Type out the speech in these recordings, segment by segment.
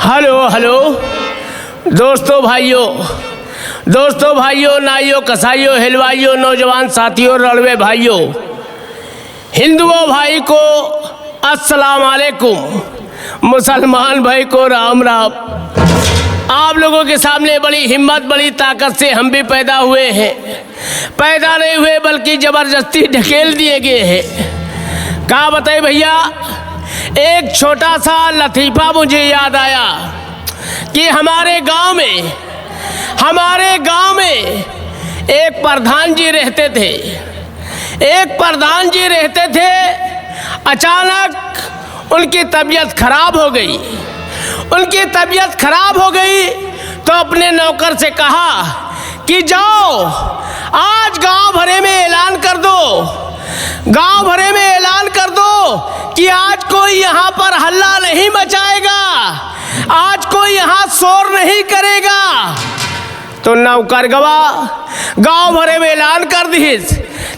Hello hello दोस्तों भाइयों नाइयों कसाइयों हलवाइयों नौजवान साथियों रणवे भाइयों हिंदुओं भाई को अस्सलाम वालेकुम, मुसलमान भाई को राम राम। आप लोगों के सामने बड़ी हिम्मत बड़ी ताकत से हम भी पैदा हुए हैं। पैदा नहीं हुए बल्कि ज़बरदस्ती ढकेल दिए गए हैं। क्या बताए भैया, एक छोटा सा लतीफ़ा मुझे याद आया कि हमारे गांव में एक प्रधान जी रहते थे। अचानक उनकी तबीयत खराब हो गई तो अपने नौकर से कहा कि जाओ आज गांव भरे में ऐलान कर दो कि आज कोई यहाँ पर हल्ला नहीं मचाएगा, आज कोई यहाँ शोर नहीं करेगा। तो नौकर गांव भरे में ऐलान कर दी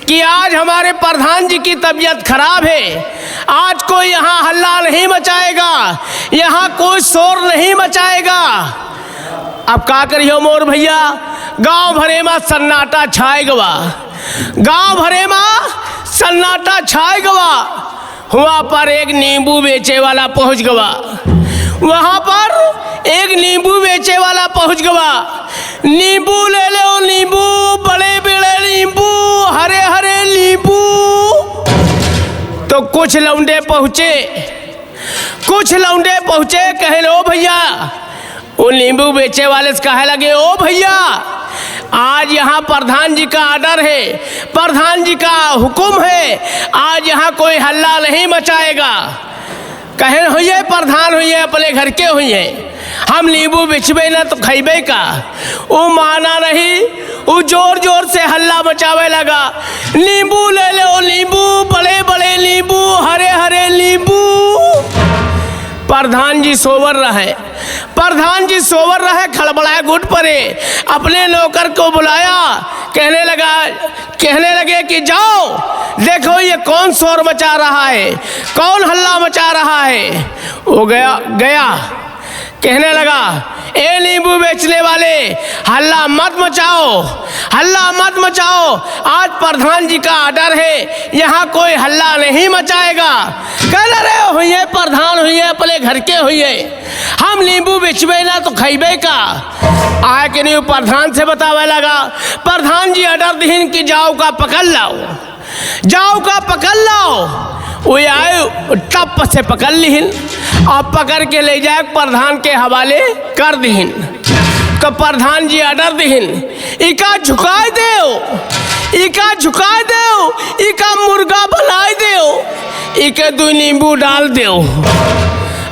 कि आज हमारे प्रधान जी की तबीयत खराब है, आज कोई यहाँ हल्ला नहीं मचाएगा, यहाँ कोई शोर नहीं मचाएगा। अब क्या करियो मोर भैया, गांव भरे में सन्नाटा छाए गवा। वहाँ पर एक नींबू बेचे वाला पहुँच गवा। नींबू ले लो, नींबू बड़े बड़े नींबू, हरे हरे नींबू। तो कुछ लौंडे पहुँचे कहे लो भैया, वो नींबू बेचे वाले से कहे लगे, ओ भैया आज यहाँ प्रधान जी का आर्डर है, प्रधान जी का हुक्म है, आज यहाँ कोई हल्ला नहीं मचाएगा। कहे हुई प्रधान हुई अपने घर के हुई हम नींबू बेचबे ना तो खैबे का। वो माना नहीं, वो जोर जोर से हल्ला मचावे लगा, नींबू ले लो, नींबू बड़े बड़े नींबू, हरे हरे नींबू। प्रधान जी सोवर रहे, खड़बड़ाए घुट पड़े, अपने नौकर को बुलाया, कहने लगे कि जाओ देखो ये कौन शोर मचा रहा है, कौन हल्ला मचा रहा है। वो गया कहने लगा, ए नींबू बेचने वाले हल्ला मत मचाओ, आज प्रधान जी का आर्डर है, यहाँ कोई हल्ला नहीं मचाएगा। कह रहे हुई प्रधान हुई अपने घर के हुई हम नींबू बेचबे ना तो खैबे का। आए कि नहीं प्रधान से बतावे लगा, प्रधान जी आर्डर दीन कि जाओ का पकड़ लाओ। वो आए टप से पकड़ लीन और पकड़ के ले जाए प्रधान के हवाले कर दीन। तो प्रधान जी आर्डर दीन, इका झुकाए दो, इका मुर्गा बनाए दो, इके 2 नींबू डाल दो।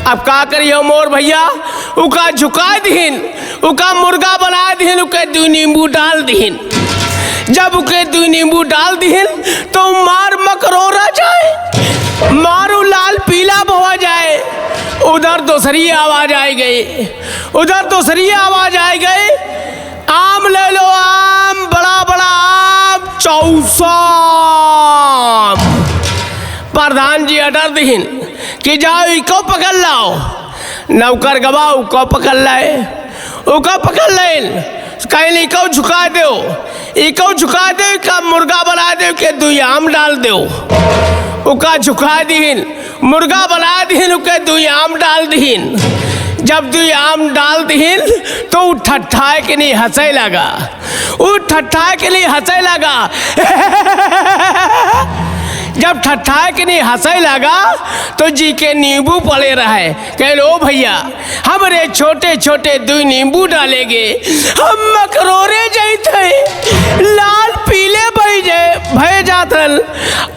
अब क्या करियो मोर भैया, उका झुकाए दीन, उका मुर्गा बनाए दीन, उके 2 नींबू डाल दीन। जब उके 2 नींबू डाल दीन तो मार मकरोरा जाए, मारू लाल पीला बोआ जाए। उधर दूसरी आवाज आई गई, आम ले लो, आम बड़ा बड़ा आम, 400 आम। प्रधान जी ऑर्डर दीन कि जाओ इको पकड़ लाओ। नौकर गवा उको पकड़ लाए, कहीं इको झुका दो, का मुर्गा बना दो के 2 आम डाल दो। उका झुका दीन, मुर्गा बना दीन, उके 2 आम डाल दीन। जब 2 आम डाल दीन तो वो ठट्ठाए के नहीं हंसे लगा। जब ठट्ठाए के नहीं हंसे लगा तो जी के नींबू पड़े रहे। कह लो भैया हमरे छोटे छोटे 2 नींबू डालेंगे, हम मकरोरे जाते लाल पीले भय जातन,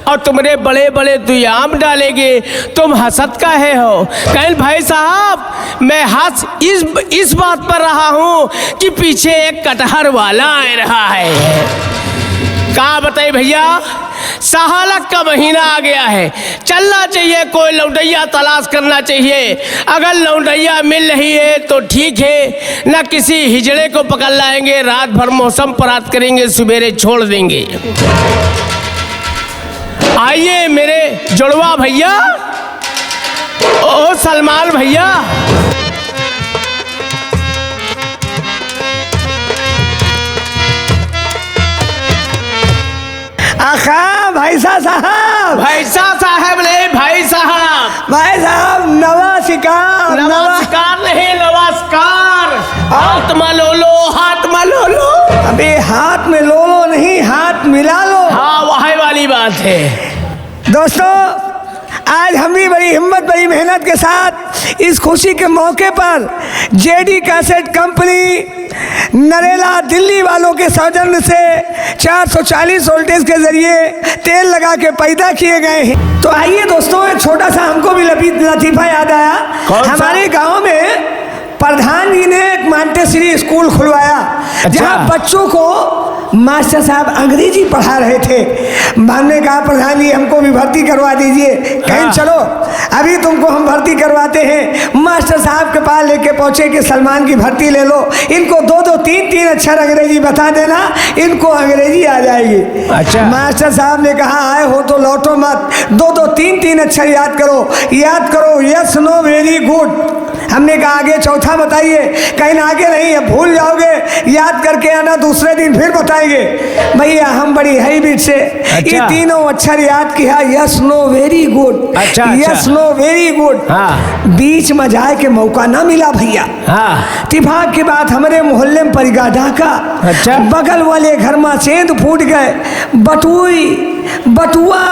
और तुमरे बड़े बड़े 2 आम डालेंगे, तुम हंसत काहे हो। कह भाई साहब मैं हंस इस बात पर रहा हूँ कि पीछे एक कटहर वाला आ रहा है। कहा बताइए भैया, सहालक का महीना आ गया है, चलना चाहिए, कोई लौंडैया तलाश करना चाहिए। अगर लौंडैया मिल रही है तो ठीक है, न किसी हिजड़े को पकड़ लाएंगे, रात भर मौसम परात करेंगे, सवेरे छोड़ देंगे। आइए मेरे जुड़वा भैया, ओ सलमान भैया, खा भैसा साहब। भैसा साहब नहीं, भाई साहब। भाई साहब नमस्कार। नमस्कार नहीं, नमस्कार। हाथ मलो लो, हाथ मलो लो। अबे हाथ में लो लो नहीं, हाथ मिला लो। हाँ वही वाली बात है। दोस्तों आज हम भी बड़ी हिम्मत बड़ी मेहनत के साथ इस खुशी के मौके पर JD cassette company Narela Delhi वालों के सौजन्य से 440 वोल्टेज के जरिए तेल लगा के पैदा किए गए हैं। तो आइए दोस्तों एक छोटा सा हमको भी लतीफा याद आया। हमारे गांव में प्रधान जी ने एक मांटेसरी स्कूल खुलवाया। अच्छा। जहां बच्चों को मास्टर साहब अंग्रेजी पढ़ा रहे थे। हमने कहा प्रधान जी हमको भी भर्ती करवा दीजिए। कहीं चलो अभी तुमको हम भर्ती करवाते हैं। मास्टर साहब के पास लेके पहुंचे कि सलमान की भर्ती ले लो, इनको दो दो तीन तीन अक्षर अंग्रेजी बता देना, इनको अंग्रेजी आ जाएगी। अच्छा। मास्टर साहब ने कहा आए हो तो लौटो मत, दो दो तीन तीन अक्षर याद करो यस नो वेरी गुड। हमने कहा आगे चौथा बताइए। कहीं आगे नहीं है, भूल जाओगे, याद करके आना, दूसरे दिन फिर बताएंगे। भैया हम बड़ी हैबिट से ये तीनों अक्षर याद किया, यस नो वेरी गुड। अच्छा, यस नो वेरी गुड। हाँ। बीच में जाए के मौका ना मिला भैया। हाँ। तिभाग के बाद हमारे मोहल्ले में परिगा ढाका। अच्छा। बगल वाले घर में सेंध फूट गए, बटुआ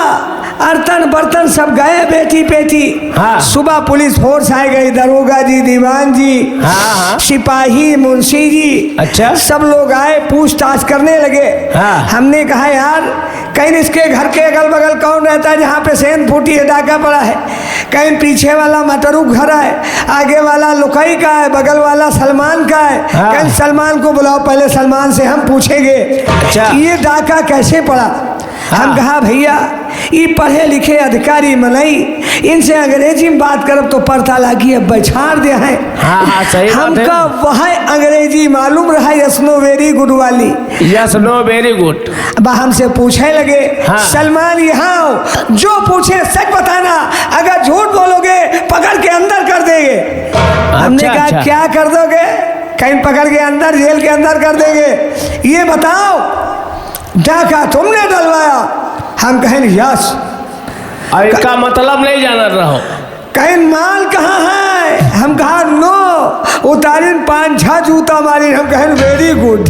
अर्तन बर्तन सब गए बेटी पेटी। हाँ। सुबह पुलिस फोर्स आ गई, दरोगा जी, दीवान जी, हाँ। सिपाही, मुंशी जी। अच्छा। सब लोग आए, पूछताछ करने लगे। हाँ। हमने कहा यार कहीं इसके घर के अगल बगल कौन रहता है जहाँ पे सेंध फूटी है, डाका पड़ा है। कहीं पीछे वाला मतरू घर है, आगे वाला लुकई का है, बगल वाला सलमान का है। हाँ। कहीं सलमान को बुलाओ, पहले सलमान से हम पूछेंगे अच्छा। ये डाका कैसे पड़ा। हाँ। हम कहा भैया ये पढ़े लिखे अधिकारी मनई, इनसे अंग्रेजी में बात करब तो पढ़ता लागी अब बैछाड़ दे है। हाँ हाँ सही बात है। हमका वह अंग्रेजी मालूम रहा यस नो वेरी गुड वाली। Yes know very good. अब हमसे पूछने लगे हाँ। सलमान यहाँ आओ, जो पूछे सच बताना, अगर झूठ बोलोगे पकड़ के अंदर कर देंगे। हमने कहा अच्छा। क्या कर दोगे। कहीं पकड़ के अंदर जेल के अंदर कर देंगे। ये बताओ डाका तुमने डलवाया। हम कहें यस। इसका मतलब नहीं जाना रहो। कहीं माल कहाँ है। हम कहा नो। उतारिन 5-6 जूता मारी। हम कहें वेरी गुड।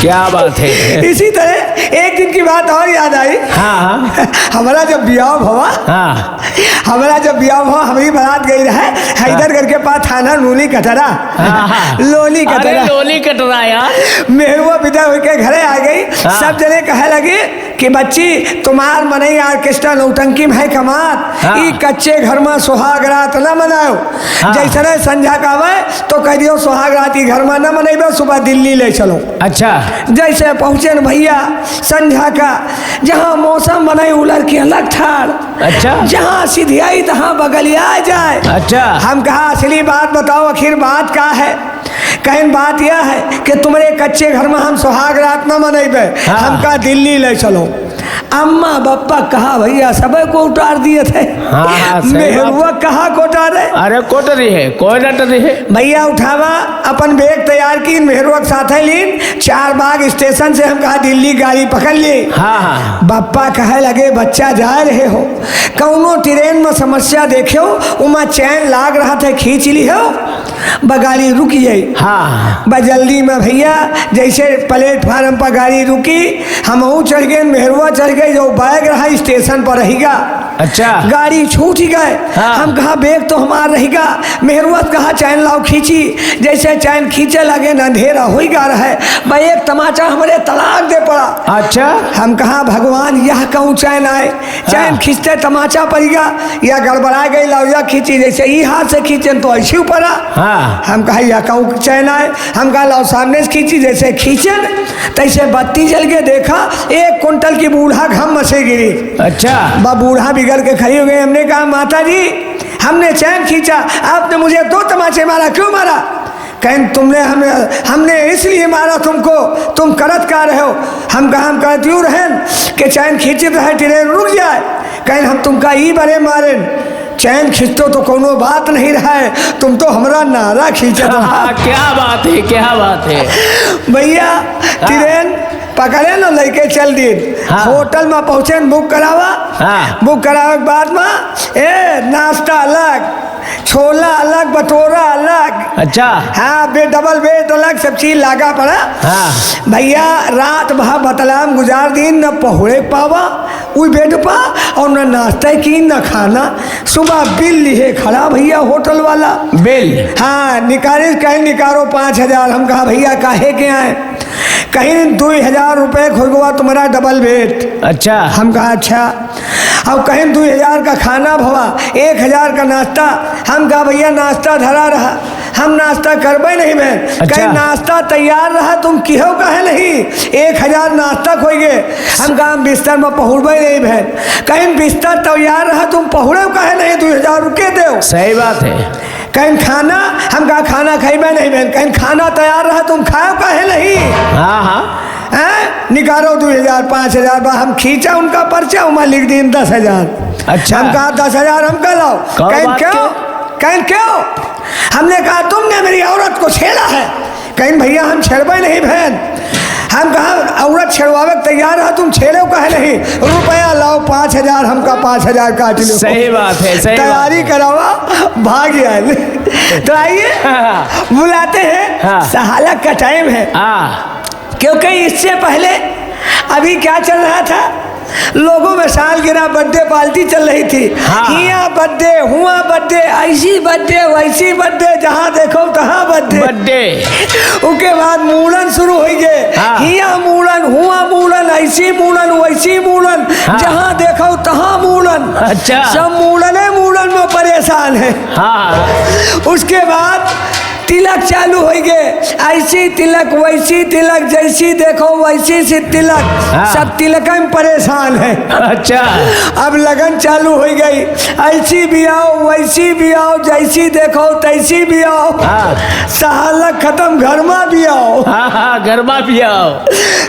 क्या बात है। इसी तरह एक दिन की बात और याद आई। हाँ। हमारा जब ब्याह हुआ, हाँ। हमारी बारात गई रहे हैदरगढ़ के पास थाना लोली कटरा। हाँ। लोली अरे कटरा। लोली कटरा यार। मेहुआ विदा होके घरे आ गई। हाँ। सब जने कहे लगे कि बच्ची तुम्हार मनई ऑर्केस्ट्रा नौटंकी में है कमात। हाँ। ई कच्चे घर में सुहाग रात न मनाओ। हाँ। जैसे संझा का आवे तो कह दियो सुहाग रात ई घर में न मनेबे, सुबह दिल्ली ले चलो। अच्छा। जैसे पहुँचे न भैया संध्या का, जहाँ मौसम बनाई उलर के अलग ठाड़। अच्छा। जहाँ सीधी आई तहाँ बगलिया जाए। अच्छा। हम कहा असली बात बताओ, आखिर बात का है। कहीं बात यह है कि तुम्हारे कच्चे घर में हम सुहाग रात न मनेबे। हाँ। हम कहा दिल्ली ले चलो। अम्मा बप्पा कहा भैया सबे को उतार दिए थे। हाँ, हाँ, सही मेहरुआ कहा को उतारे। अरे कोटरी है, कोई नटरी है। भैया उठावा अपन बैग तैयार की, मेहरुआ के साथ लीन, 4 बाग स्टेशन से हम कहा दिल्ली गाड़ी पकड़ ली। हाँ हाँ। बप्पा कहे लगे बच्चा जा रहे हो, कौनो ट्रेन में समस्या देखो, उमा चैन लाग रहा था, खींच ली हो, गाड़ी रुक जाई। हाँ। जल्दी में भैया जैसे प्लेटफार्म पर गाड़ी रुकी, हम चढ़ गए, मेहरुआ चढ़ गए, जो बैग रहा स्टेशन पर रहेगा। अच्छा। गाड़ी छूट गए। हाँ। हम कहा बैग तो हमार रहेगा। मेहरुआ कहा चैन लाओ, खींची। जैसे चैन खींचे लगे ना अंधेरा हो गया रहे, भाई एक तमाचा हमारे तलाक दे पड़ा। अच्छा। हम कहा भगवान यह कहूँ चैन आए, चैन खींचते तमाचा पड़ेगा या गड़बड़ा गई, लाउया खींची, जैसे ये हाथ से खींचे तो ऐसे ऊपर। हाँ। हम कहा यह कहूँ चैन आए। हम कहा लाओ सामने से खींची, जैसे खींचन तैसे बत्ती जल के देखा 1 कुंटल की बूढ़ा घम मसे गिरी। अच्छा। बूढ़ा बिगड़ के खड़ी हो गई। हमने कहा माता जी हमने चैन खींचा, आपने मुझे 2 तमाचे मारा, क्यों मारा। कहीं हमने इसलिए मारा तुमको, तुम करत का रहे हो। हम कहा हम कहती हूँ रहन कि चैन खींचे तो है ट्रेन रुक जाए। कहीं हम तुमका ई बड़े मारे, चैन खींचतो तो कोनो बात नहीं रहा है, तुम तो हमारा नारा खींचा। क्या बात है, क्या बात है। भैया ट्रेन पकड़े ना लड़के चल दिन। हाँ। होटल में पहुँचे बुक करावा। हाँ। बुक करावे के बाद में नाश्ता अलग, छोला अलग, भटूरा अलग। अच्छा। हाँ, डबल बेड अलग, सब चीज लागा पड़ा। हाँ। भैया रात भर बतलाम गुजार दिन, न पहुड़े पावा उस बेड पा और न नाश्ता की न खाना। सुबह बिल लिए खड़ा भैया होटल वाला। बिल? हाँ, निकाले, कहीं निकालो 5,000। हम कहा भैया काहे के आए? कहीं 2,000 रुपये खोगवा तुम्हारा डबल बेड। अच्छा। हम कहा अच्छा। अब कहीं 2,000 का खाना भवा, 1,000 का नाश्ता। हम कहा भैया नाश्ता धरा रहा, हम नाश्ता करबे नहीं बहन। अच्छा। कहीं नाश्ता तैयार रहा, तुम किहो कहे नहीं 1,000 नाश्ता खोगे। हम कहा बिस्तर में पहुड़बे नहीं बहन। कहीं बिस्तर तैयार रहा, तुम पहुड़े कहे नहीं 2,000 रुपये दो। सही बात है। कहीं खाना, हम कहा खाना खाइबे नहीं बहन। कहीं खाना तैयार रहा, तुम खाओ कहे नहीं। हाँ हाँ। निकालो 2,000 5,000। हम खींचा उनका पर्चा, उमा लिख दी 10,000। अच्छा। हम कहा 10,000 हम कह लाओ। कहीं क्यों? कहीं क्यों? हमने कहा तुमने मेरी औरत को छेड़ा है। कहीं भैया हम छेड़बे नहीं बहन। हम कहा औरत छेड़वावे तैयार है, तुम छेड़ो कहे नहीं। रुपया लाओ 5,000, हमका 5,000 काट लो। सही बात है। सही तैयारी करावा, भाग गया। तो आइए बुलाते हैं। हाँ। सहालक का टाइम है। क्योंकि इससे पहले अभी क्या चल रहा था, लोगों में सालगिरह बर्थडे पार्टी चल रही थी। हाँ। हिया बर्थडे, हुआ बर्थडे, ऐसी बर्थडे वैसी बर्थडे, जहाँ देखो तहाँ बर्थडे। उसके बाद मूड़न शुरू हो गए। हाँ। हिया मूड़न, हुआ मूड़न, ऐसी मूड़न वैसी मूड़न। हाँ। जहाँ देखो तहाँ मूड़न। अच्छा। सब मूड़न में परेशान है। हाँ। उसके बाद तिलक चालू हो गए। ऐसी तिलक वैसी तिलक, जैसी देखो वैसी सी तिलक। हाँ। सब तिलक में परेशान है। अच्छा। अब लगन चालू हो गई। ऐसी भी आओ वैसी भी आओ, जैसी देखो तैसी भी आओ। हाँ। सहालक खत्म, घर में भी आओ। हाँ, घर में भी आओ।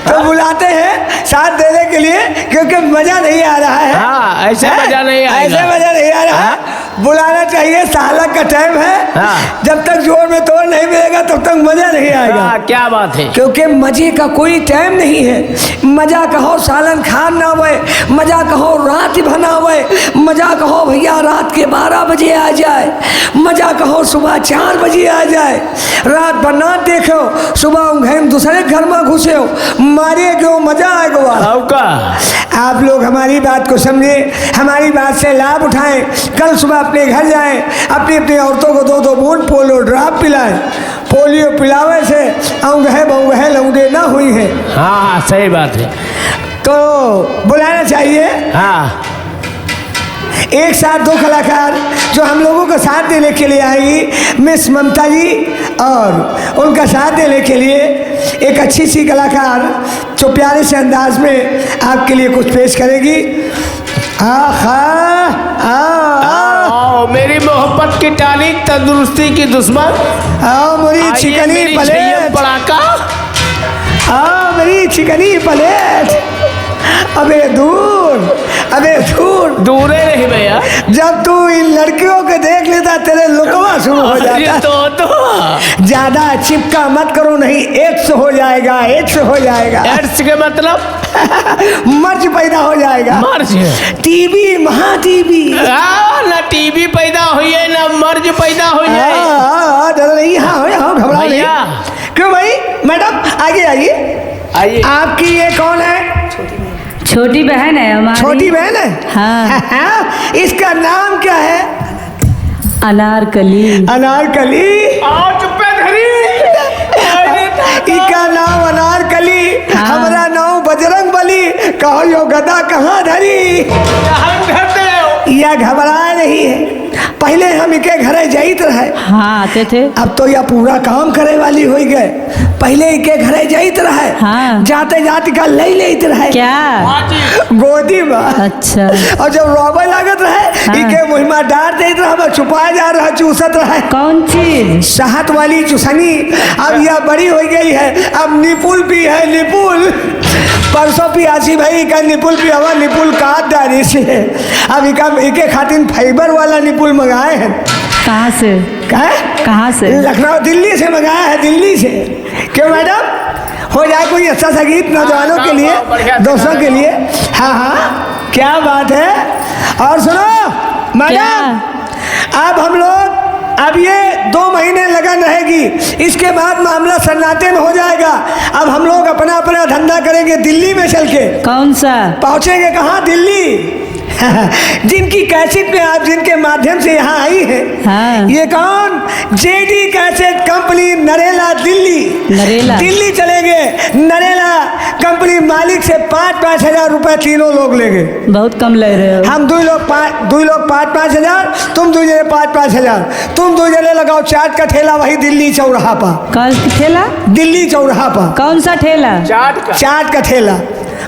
तो बुलाते हैं साथ देने के लिए, क्योंकि मजा नहीं आ रहा है। हाँ, ऐसे मजा नहीं आएगा। ऐसे मजा नहीं आ रहा। बुलाना चाहिए, सहालक का टाइम है। हाँ। जब तक जोर में तोड़ नहीं मिलेगा तब तक मजा नहीं आएगा। हाँ, क्या बात है। क्योंकि मजे का कोई टाइम नहीं है। मजा कहो सालन खान ना आवे, मजा कहो रात बनावे, मजा कहो भैया रात के 12 बजे आ जाए, मजा कहो सुबह 4 बजे आ जाए। रात भर ना देखो, सुबह घन दूसरे घर में घुसे हो, मारे क्यों मजा आएगा। आप लोग हमारी बात को समझे, हमारी बात से लाभ उठाएं। कल सुबह अपने घर जाएं, अपनी अपनी औरतों को 2-2 बूंद पोलियो ड्रॉप पिलाएं। पोलियो पिलावे से औंगहे बौंगहे लौंडे ना हुई है। हाँ, सही बात है। तो बुलाना चाहिए। हाँ। एक साथ 2 कलाकार जो हम लोगों का साथ देने के लिए आएगी, मिस ममता जी, और उनका साथ देने के लिए एक अच्छी सी कलाकार जो प्यारे से अंदाज में आपके लिए कुछ पेश करेगी। आओ मेरी मोहब्बत की टाली, तंदुरुस्ती की दुश्मन। आओ मेरी चिकनी प्लेट, पड़ाका। आओ मेरी चिकनी प्लेट। अबे दूर दूरे नहीं भैया। जब तू इन लड़कियों को देख लेता तेरे लुकवा शुरू हो जाता। तो ज्यादा चिपका मत करो, नहीं एड्स हो जाएगा। एड्स के मतलब मर्ज पैदा हो जाएगा। मर्ज? टीबी, महा टीबी। ना टीबी पैदा हुई है ना मर्ज पैदा हो जाए। डर नहीं। हाँ घबरा नहीं। क्यों भाई? मैडम आगे आइए। आपकी ये कौन है? छोटी बहन है हमारी। छोटी बहन है? हाँ। इसका नाम क्या है? अनारकली। इसका नाम अनारकली। हाँ। हमारा नाम बजरंग बली। कहो यो गदा कहाँ धरी? यह घबराए नहीं है। पहले हम इके घरे जाइत रहे। हाँ, आते थे। अब तो यह पूरा काम करे वाली हो गए। पहले इके घरे जाइत रहे। हाँ। जाते जाते का ले लेते रहे। क्या? गोदी में। अच्छा। और जब रोबे लागत रहे, हाँ। इके मुहिमा डांट देते रहे, छुपा जा रहा, चूसत रहे। कौन चीज? शहद वाली चुसनी। अब यह बड़ी हो गई है, अब निपुल भी है। निपुल परसों पियासी भाई का निपुल पियावा, निपुल काट डाली से। अब इके खातिर फाइबर वाला निपुल मंगाए हैं। कहाँ से? कहाँ से? लखनऊ, दिल्ली से मंगाया है। दिल्ली से। क्यों मैडम? हो जाए कोई अच्छा सा गीत नौजवानों के लिए, बढ़िया से दोस्तों के लिए। हाँ हाँ, क्या बात है। और सुनो मैडम, अब हम लोग अब ये 2 महीने लगन रहेगी, इसके बाद मामला सन्नाटे में हो जाएगा। अब हम लोग अपना अपना धंधा करेंगे दिल्ली में चल के। कौन सा? पहुंचेंगे कहाँ? दिल्ली। जिनकी कैसेट में आप जिनके माध्यम से यहाँ आई है, हाँ। ये कौन? JD cassette company Narela, Delhi. Narela? Delhi चलेंगे। नरेला कंपनी मालिक से 5-5 हजार रुपए तीनों लोग लेंगे। बहुत कम ले रहे हो। हम 2 लोग 5-5 हजार, तुम 2 जने 5-5 हजार। तुम 2 जने लगाओ चाट का ठेला वही दिल्ली चौराहा पर। कौन सा ठेला? दिल्ली चौराहा पर कौन सा ठेला? चाट का ठेला।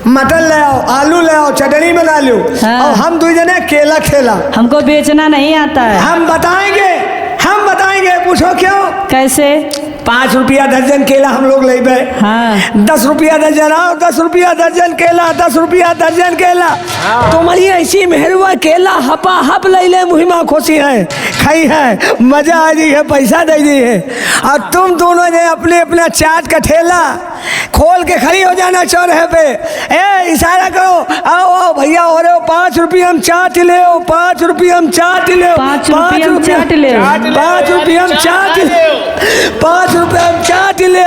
मटन ले आओ, आलू ले आओ, चटनी बना लो। हाँ। और हम 2 जने केला खेला। हमको बेचना नहीं आता है। हम बताएंगे, पूछो क्यों? कैसे? 5 रुपया दर्जन केला हम लोग ले गए। हाँ। 10 रुपया दर्जन आओ, 10 रुपया दर्जन केला, 10 रुपया दर्जन केला। तुम्हारी ऐसी मेहरबा केला हपा हप ले ले, मुहिमा खुशी है, खाई है, मजा आ रही है, पैसा दे दी है। और तुम दोनों ने अपने अपना चाट का ठेला खोल के खड़ी हो जाना चौराहे पे। ए इशारा करो, आओ आओ भैया, हो रहे हो 5 रुपया हम चाट ले, 5 रुपया हम चाट ले, 5 रुपया हम चाट ले, 5 रुपया हम चाट ले, 5 रुपया हम चाट ले।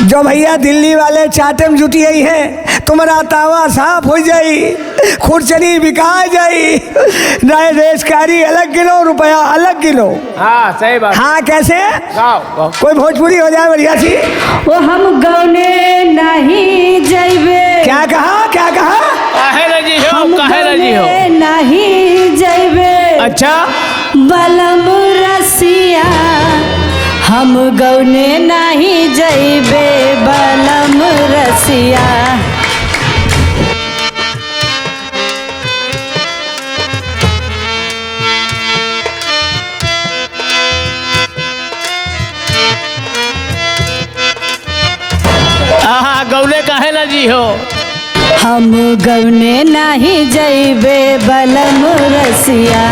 जो भैया दिल्ली वाले चाटे में जुटी आई है, तुम्हारा तावा साफ हो जाई, खुरचनी बिका जाई, नए रेशकारी अलग गिनो, रुपया अलग गिनो। हाँ सही बात। हाँ कैसे? कोई भोजपुरी हो जाए बढ़िया सी। वो हम गौने नहीं जइबे। क्या कहा? क्या कहा? काहे रजी हो, हम काहे रजी हो? गौने नहीं जइबे। अच्छा, बलम रसिया, हम गौने नहीं जइबे, बलम रसिया। गौने काहे रजी हो? हम गौने नहीं जइबे, बलम रसिया।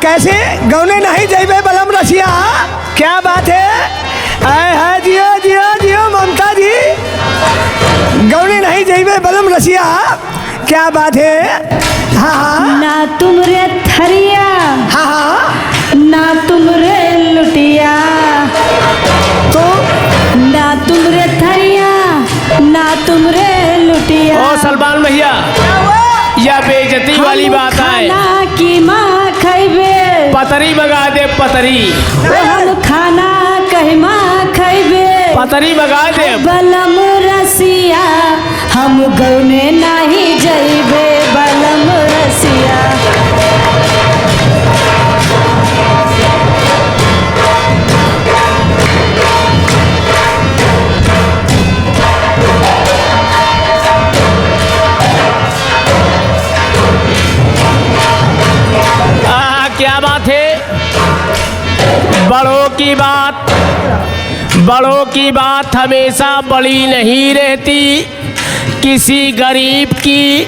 कैसे? गौने नहीं जाइबे बलम रसिया? क्या बात है? आए है, जियो जियो जियो ममता जी, गौने नहीं जाइबे बलम रसिया, क्या बात है? हाँ हाँ। ना तुम रे थरिया, हाँ हाँ। ना तुम रे लुटिया, तो ना तुम रे थरिया, ना तुम रे लुटिया। ओ सलमान भैया, यह बेइज्जती वाली बात है। खाना की माँ खैबे, पतरी मंगा दे, पतरी। हम खाना कहीं माँ खैबे, पतरी मंगा दे। बलम रसिया, हम गौने नहीं जइबे, बलम रसिया। क्या बात है? बड़ों की बात हमेशा बड़ी नहीं रहती, किसी गरीब की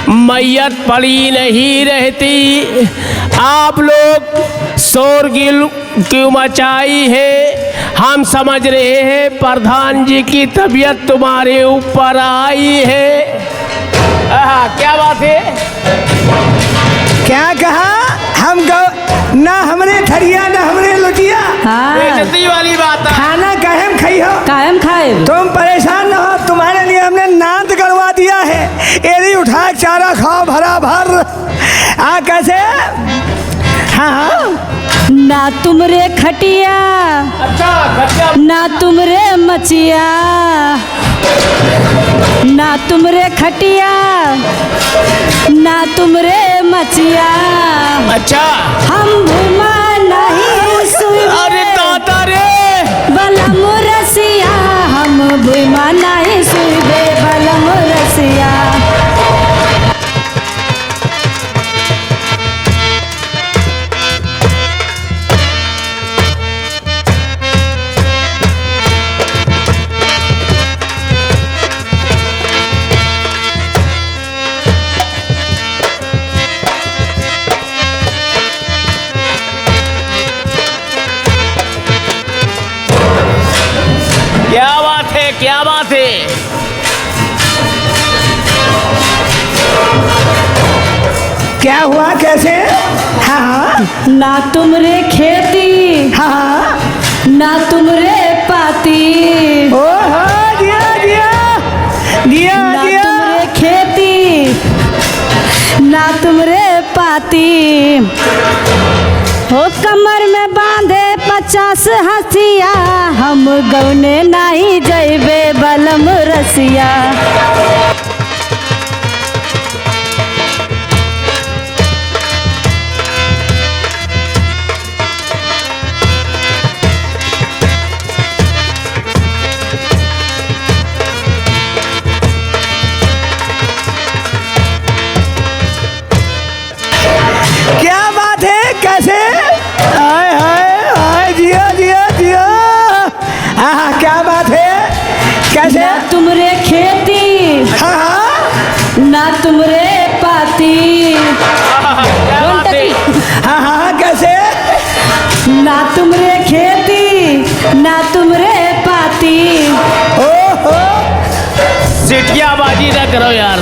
मैयत पड़ी नहीं रहती। आप लोग शोरगिल क्यों मचाई है? हम समझ रहे हैं प्रधान जी की तबीयत तुम्हारे ऊपर आई है। क्या बात है? क्या कहा? हम ना हमरे थरिया ना हमरे लुटिया। हाँ। बेइज्जती वाली बात है। खाना कायम खाई हो, कायम खाए। तुम परेशान न हो, तुम्हारे लिए हमने नाद करवा दिया है। एरी उठा के चारा खाओ भरा भर। कैसे? हाँ हाँ। ना तुम रे खटिया, अच्छा, ना तुम रे मचिया, ना तुम रे खटिया, ना तुम रे मचिया। अच्छा, हम भूमा नहीं सुई, अरे दादा रे, बलम रसिया, हम भूमा नहीं सुईबे, बलम रसिया। क्या हुआ कैसे? हाँ हाँ ना तुमरे खेती हाँ हाँ। ना तुमरे पाती, ओ हाँ दिया दिया दिया ना दिया। तुमरे खेती ना तुमरे पाती। हो कमर में बांधे 50 हसिया, हम गौने नहीं जैबे बलम रसिया। क्या बात है कैसे? हाय हाय हाय दिया दिया दिया। हाँ क्या बात है कैसे? ना तुमरे खेती हाँ हाँ ना तुमरे पाती, क्या बात है? हाँ हाँ कैसे? ना तुमरे खेती ना तुमरे पाती। ओहो सिटियाबाजी ना करो यार।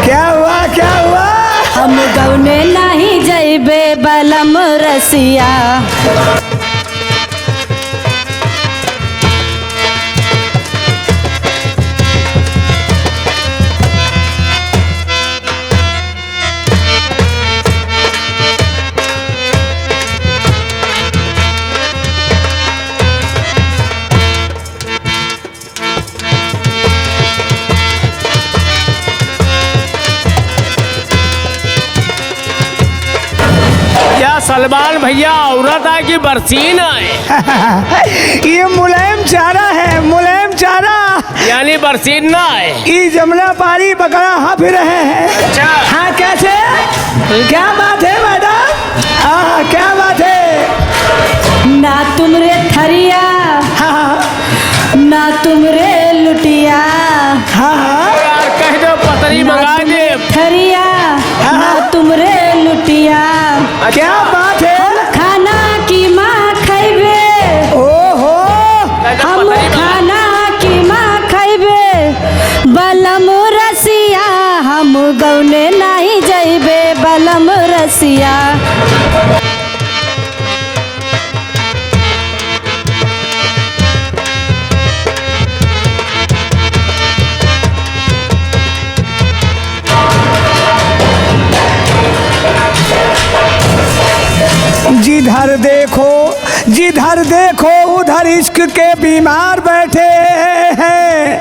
क्या हुआ क्या हुआ? हम गौने नहीं जैबे बलम रसिया। क्या सलमान भैया औरत है कि बरसीन है? ये मुलायम चारा है मुलायम चारा। यानी बरसीन ना है। ये जमुना पारी बकरा हाँ फिर रहे हैं। अच्छा हाँ कैसे? क्या बात है मैडम? हाँ क्या बात है? ना तुमरे थरिया हाँ हाँ ना तुमरे लुटिया, हाँ हाँ यार कह दो पतरी ना मंगा दे। तुमरे थरिया ना तुमरे लुटिया। क्या बात है? खाना की माँ खैबे, ओहो हम खाना की माँ खैबे बलम रसिया। हम गौने नहीं जैबे बलम रसिया। जिधर देखो उधर इश्क के बीमार बैठे हैं।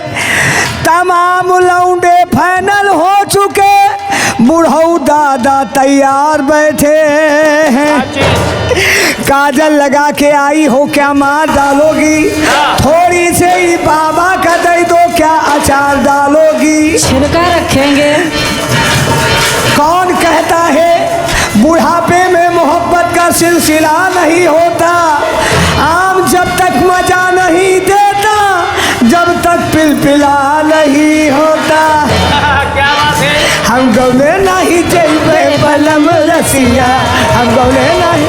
तमाम लौंडे फाइनल हो चुके, बुढ़ऊ दादा तैयार बैठे हैं। काजल लगा के आई हो क्या मार डालोगी? थोड़ी से ही बाबा का दे दो क्या अचार डालोगी? छिलका रखेंगे। कौन कहता है बुढ़ापे में मोहब्बत का सिलसिला नहीं होता? आम जब तक मजा नहीं देता, जब तक पिलपिला नहीं होता। क्या बात है? हम गौने नहीं जैबे बलम रसिया, हम गौने नहीं।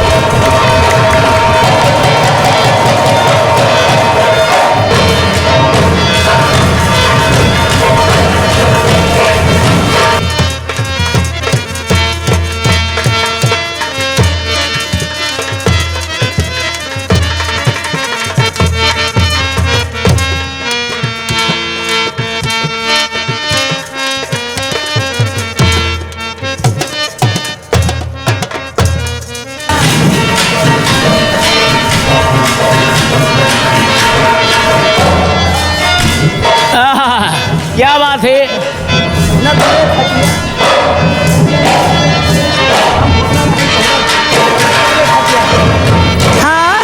क्या बात है? हाँ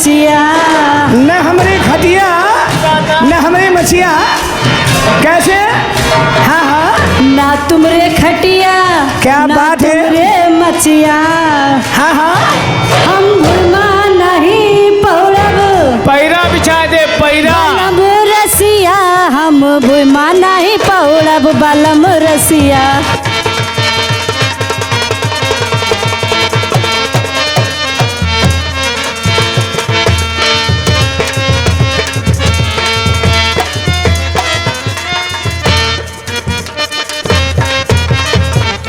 मचिया। न हमरे खटिया न हमरे मछिया। कैसे? हाँ हाँ ना तुमरे खटिया क्या ना बात है? तुमरे मचिया। हाँ हाँ हम भुइमा नहीं पौड़ब पैरा बिछा दे पैरा। बलम रसिया। हम भुइमा नहीं पौड़ब बलम रसिया।